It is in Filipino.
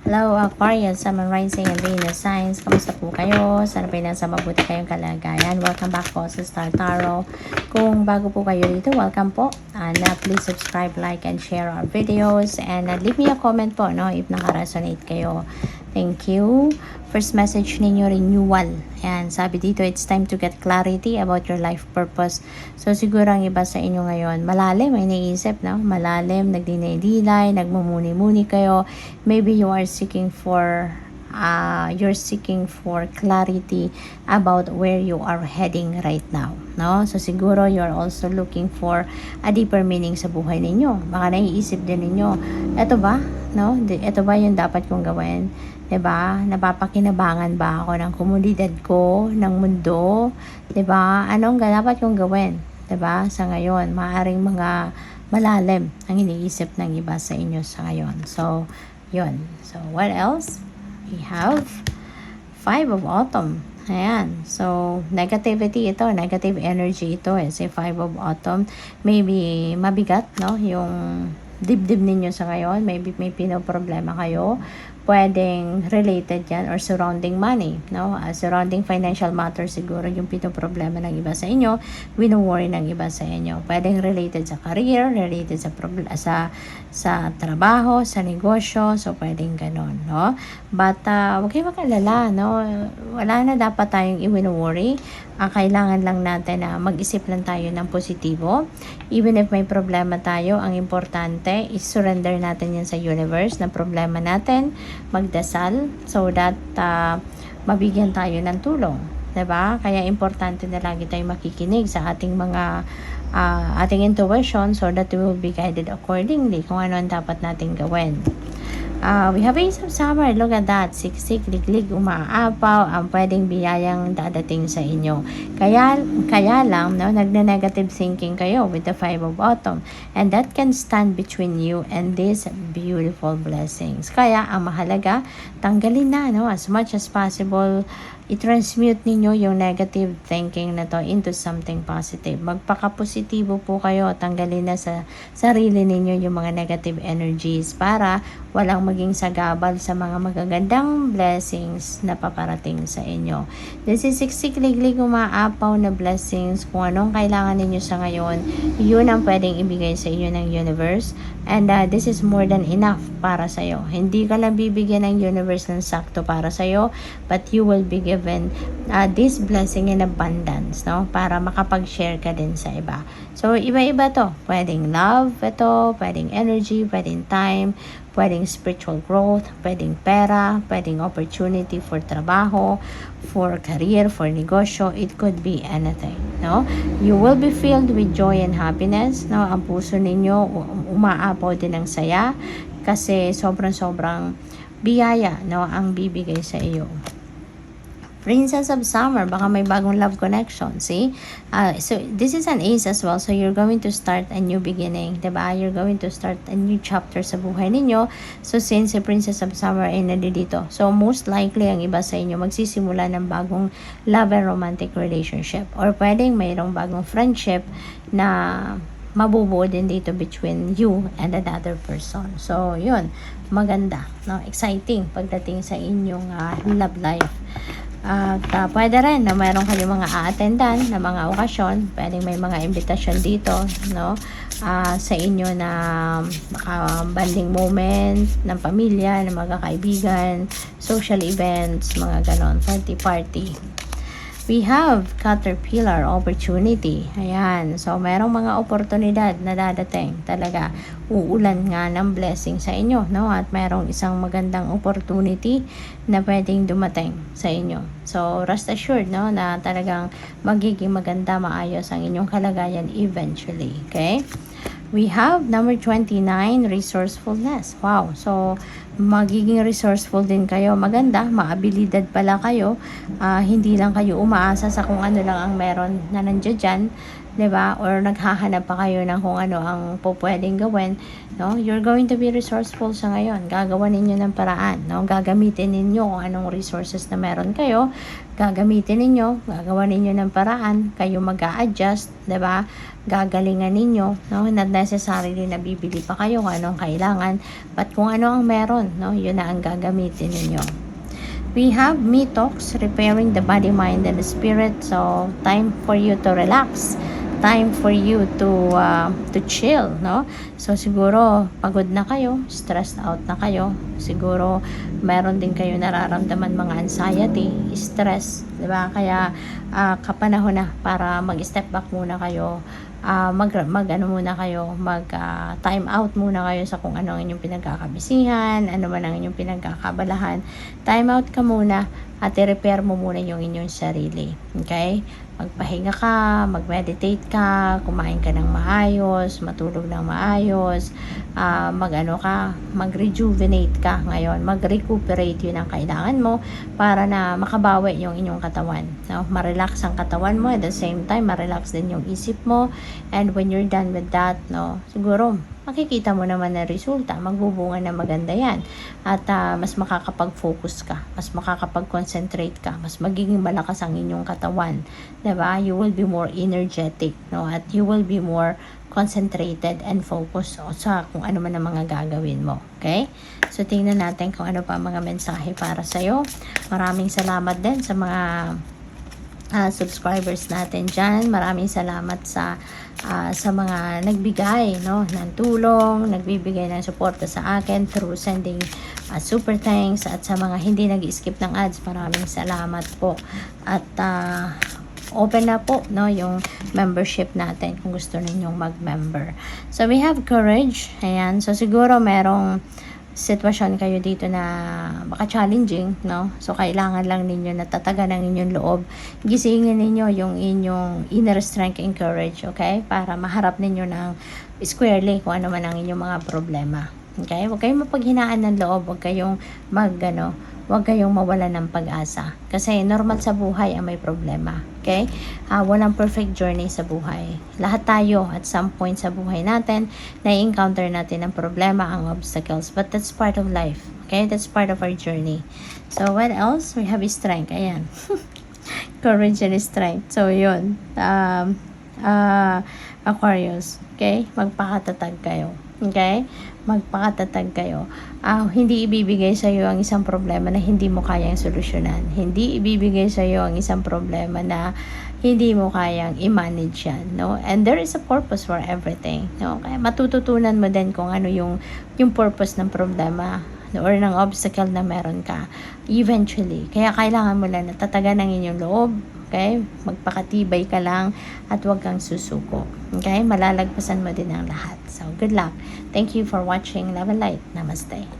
Hello Aquarius, Sun, Moon, Rising, and Venus signs. Kamusta po kayo? Sana po nasa mabuti kayong kalagayan. Welcome back po sa Star Tarot. Kung bago po kayo dito, welcome po. And please subscribe, like, and share our videos. And leave me a comment po, no, if naka-resonate kayo. Thank you. First message ninyo, renewal. Ayan, sabi dito, it's time to get clarity about your life purpose. So, siguro ang iba sa inyo ngayon, malalim, may naisip, no? Malalim, nagdinay-dilay, nagmumuni-muni kayo. Maybe you are seeking for clarity about where you are heading right now, no? So siguro you're also looking for a deeper meaning sa buhay ninyo. Baka naiisip din ninyo, eto ba, no? Eto ba yung dapat kong gawin? 'Di ba? Napapakinabangan ba ako ng komunidad ko, ng mundo? 'Di ba? Anong dapat kong gawin? 'Di ba? Sa ngayon, maaring mga malalim ang iniisip ng iba sa inyo sa ngayon. So, yun. So, what else? We have 5 of Autumn. Ayan. So, negativity ito. Negative energy ito. Say 5 of Autumn. Maybe mabigat, no? Yung dibdib ninyo sa ngayon. Maybe may pinoproblema kayo. Pwedeng related yan or surrounding money, no? Surrounding financial matters siguro yung pinoproblema ng iba sa inyo. Wino-worry ng iba sa inyo. Pwedeng related sa career, related sa trabaho, sa negosyo. So, pwedeng ganun, no? But, huwag kayo mag-alala, no? Wala na dapat tayong i-wino-worry. Kailangan lang natin na mag-isip lang tayo ng positibo. Even if may problema tayo, ang importante is surrender natin yan sa universe na problema natin. Magdasal so that mabigyan tayo ng tulong. 'Di ba? Kaya importante na lagi tayong makikinig sa ating mga ating intuition so that we will be guided accordingly kung ano ang dapat nating gawin. We have Ace of Summer. Look at that. Siksik, liglig, umaapaw. Ang pwedeng biyayang dadating sa inyo. Kaya lang, no, nagne-negative thinking kayo with the 5 of Autumn. And that can stand between you and these beautiful blessings. Kaya, ang mahalaga, tanggalin na, no, as much as possible. I-transmute ninyo yung negative thinking na to into something positive. Magpaka-positibo po kayo. Tanggalin na sa sarili ninyo yung mga negative energies para walang maging sagabal sa mga magagandang blessings na paparating sa inyo. This is siksik-liglig umaapaw na blessings. Kung anong kailangan ninyo sa ngayon, yun ang pwedeng ibigay sa inyo ng universe. And this is more than enough para sa iyo. Hindi ka lang bibigyan ng universe ng sakto para sa iyo, but you will be given this blessing in abundance, no? Para makapag-share ka din sa iba. So, iba-iba to. Pwedeng love ito, pwedeng energy, pwedeng time, pwedeng spiritual growth, pwedeng pera, pwedeng opportunity for trabaho, for career, for negosyo. It could be anything, no? You will be filled with joy and happiness, no? Ang puso ninyo umaapaw din ng saya kasi sobrang biyaya, no, ang bibigay sa iyo. Princess of Summer, baka may bagong love connection, see? So, this is an ace as well, so you're going to start a new beginning, diba? You're going to start a new chapter sa buhay ninyo. So, since si Princess of Summer ay nandito, so most likely, ang iba sa inyo, magsisimula ng bagong love and romantic relationship. Or pwedeng mayroong bagong friendship na mabubuo din dito between you and another person. So, yun, maganda, no? Exciting pagdating sa inyong love life. At pwede rin na mayroon kayong mga a-attendan na mga okasyon. Pwede may mga imbitasyon dito, no? Sa inyo na banding moment ng pamilya, ng mga kaibigan, social events, mga ganon, party. We have Caterpillar opportunity. Ayan. So, merong mga oportunidad na dadating. Talaga, uulan nga ng blessing sa inyo, no? At merong isang magandang opportunity na pwedeng dumating sa inyo. So, rest assured, no, na talagang magiging maganda, maayos ang inyong kalagayan eventually. Okay? We have number 29, resourcefulness. Wow. So, magiging resourceful din kayo. Maganda, maabilidad pala kayo. Hindi lang kayo umaasa sa kung ano lang ang meron na nandiyan dyan. 'di ba? Or naghahanap pa kayo ng kung ano ang pwedeng gawin, no? You're going to be resourceful sa ngayon. Gagawa ninyo ng paraan, no? Gagamitin ninyo kung anong resources na meron kayo. Gagamitin ninyo, gagawa ninyo ng paraan, kayo mag-a-adjust, 'di ba? Gagalingan ninyo, no? Not necessarily na bibili pa kayo kung anong kailangan, but kung ano ang meron, no? Yun na ang gagamitin ninyo. We have Metox, repairing the body, mind, and the spirit. So, time for you to relax. Time for you to chill, no? So, siguro, pagod na kayo, stressed out na kayo. Siguro, meron din kayo nararamdaman mga anxiety, stress, di ba? Kaya, kapanahon na para mag-step back muna kayo. Time out muna kayo sa kung ano ang inyong pinagkakabisihan, ano man ang inyong pinagkakabalahan. Time out ka muna at i-repair mo muna yung inyong sarili. Okay? Magpahinga ka, mag-meditate ka, kumain ka ng maayos, matulog ng maayos, mag-rejuvenate ka ngayon, mag-recuperate, yun ang kailangan mo para na makabawi yung inyong katawan. No? Ma-relax ang katawan mo, at the same time, ma-relax din yung isip mo, and when you're done with that, no, siguro, makikita mo naman na resulta, magbubunga na maganda yan, at mas makakapag-focus ka, mas makakapag-concentrate ka, mas magiging malakas ang inyong katawan, diba? You will be more energetic, no? At you will be more concentrated and focused sa kung ano man ang mga gagawin mo. Okay? So, tingnan natin kung ano pa mga mensahe para sa'yo. Maraming salamat din sa mga subscribers natin dyan. Maraming salamat sa mga nagbigay, no, ng tulong, nagbibigay ng suporta sa akin through sending super thanks, at sa mga hindi nag-skip ng ads, maraming salamat po. At open na po, no, yung membership natin kung gusto ninyong mag-member. So, we have courage. Ayan. So, siguro merong sitwasyon kayo dito na baka challenging, no? So, kailangan lang ninyo na tatagan ang inyong loob. Gisingin ninyo yung inyong inner strength and courage, okay? Para maharap ninyo ng squarely kung ano man ang inyong mga problema. Okay? Huwag kayong mapaghinaan ng loob. Huwag kayong huwag kayong mawalan ng pag-asa. Kasi normal sa buhay ang may problema. Okay? Walang perfect journey sa buhay. Lahat tayo at some point sa buhay natin, na-encounter natin ang problema, ang obstacles. But that's part of life. Okay? That's part of our journey. So, what else? We have strength. Ayan. Courage and strength. So, yun. Aquarius. Okay? Magpakatatag kayo. Okay? Magpakatatag kayo. Hindi ibibigay sa iyo ang isang problema na hindi mo kayang solusyonan. Hindi ibibigay sa iyo ang isang problema na hindi mo kayang i-manage yan, no? And there is a purpose for everything, no? Kaya matututunan mo din kung ano yung purpose ng problema or ng obstacle na meron ka eventually. Kaya kailangan mo lang natatagan ang inyong loob. Okay? Magpakatibay ka lang at huwag kang susuko. Okay? Malalagpasan mo din ang lahat. So, good luck. Thank you for watching. Love and light. Namaste.